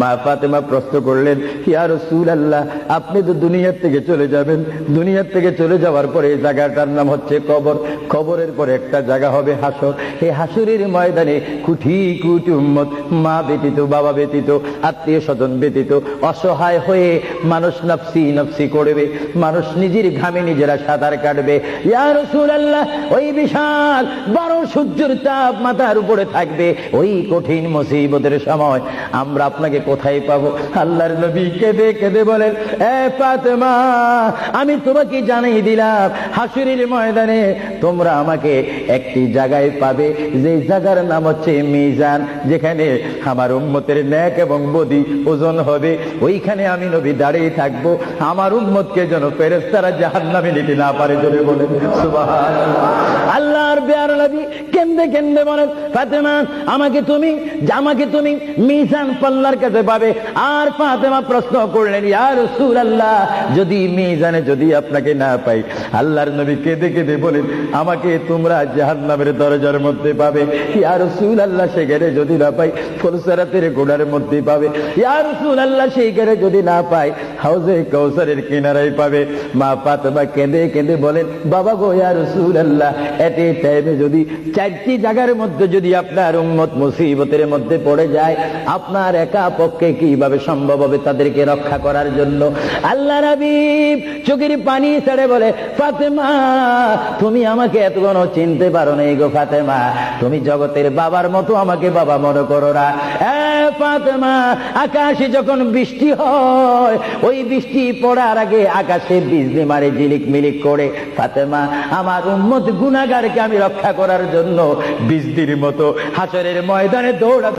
মা ফাতেমা প্রশ্ন করলেন, ইয়া রাসূলুল্লাহ, আপনি তো দুনিয়ার থেকে চলে যাবেন, দুনিয়ার থেকে চলে যাওয়ার পরে এই জায়গাটার নাম হচ্ছে কবর, কবরের পরে একটা জায়গা হবে হাসর। এই হাসরের ময়দানে কোটি কোটি উম্মত, মা ব্যতীত, বাবা ব্যতীত, আত্মীয় স্বজন ব্যতীত অসহায় হয়ে মানুষ নফসি নফসি করবে, মানুষ নিজের ঘামে নিজেরা সাঁতার কাটবে। ইয়া রাসূলুল্লাহ, ওই বিশাল বড় সূর্যের তাপ মাথার উপরে থাকবে, ওই কঠিন মুসিবতের সময় আমরা আপনাকে কোথায় পাবো? আল্লাহর নবী কেঁদে কেঁদে বলেন, এ ফাতেমা, আমি তোমাকে জানিয়ে দিলাম, হাসরের ময়দানে তোমরা আমাকে একটি জায়গায় পাবে, যে জায়গার নাম হচ্ছে মিজান, যেখানে আমার উম্মতের নেক এবং বদি ওজন হবে। ওইখানে আমি নবী দাঁড়িয়ে থাকবো, আমার উম্মতকে যেন ফেরেশতারা জাহান্নামে নিতে না পারে। জোরে বলেন সুবহানাল্লাহ। আল্লাহর পেয়ারা নবী কেঁদে কেঁদে বলেন, ফাতেমা, আমাকে তুমি মিজান পাল্লার কাছে পাবে। আর ফাতেমা প্রশ্ন করলেন, ইয়া রাসূলুল্লাহ, যদি মিজানে যদি আপনাকে না পাই? আল্লাহর নবী কেঁদে কেঁদে বলেন, আমাকে তোমরা জাহান্নামের দরজার মধ্যে পাবে। ইয়া রাসূলুল্লাহ, সেখানে যদি না পাই ফুলসিরাতের গোড়ার মধ্যে পাবে। ইয়া রাসূলুল্লাহ, সেইখানে যদি না পাই হাউজে কাউসারের কিনারায় পাবে। মা ফাতেমা কেঁদে কেঁদে বলেন, বাবা গো, ইয়া রাসূলুল্লাহ, এট এ টাইমে যদি চারটি জায়গার মধ্যে যদি আপনার উম্মত মুসিবতের মধ্যে পড়ে যায়, আপনার একা পক্ষে কিভাবে সম্ভব হবে তাদেরকে রক্ষা করার জন্য? আল্লাহ হাবিব চোখের পানি ছেড়ে বলে, ফাতেমা, তুমি আমাকে এতক্ষণ চিনতে পারো না গো ফাতেমা, তুমি জগতের বাবার মতো আমাকে বাবা মনে করো না। ফাতেমা, আকাশে যখন বৃষ্টি হয়, ওই বৃষ্টি পড়ার আগে আকাশে বিজলি মারে ঝিলিক মিলিক করে। ফাতেমা, আমার উম্মত গুনাহগারকে আমি রক্ষা করার জন্য বিজলির মতো হাসরের ময়দানে দৌড়া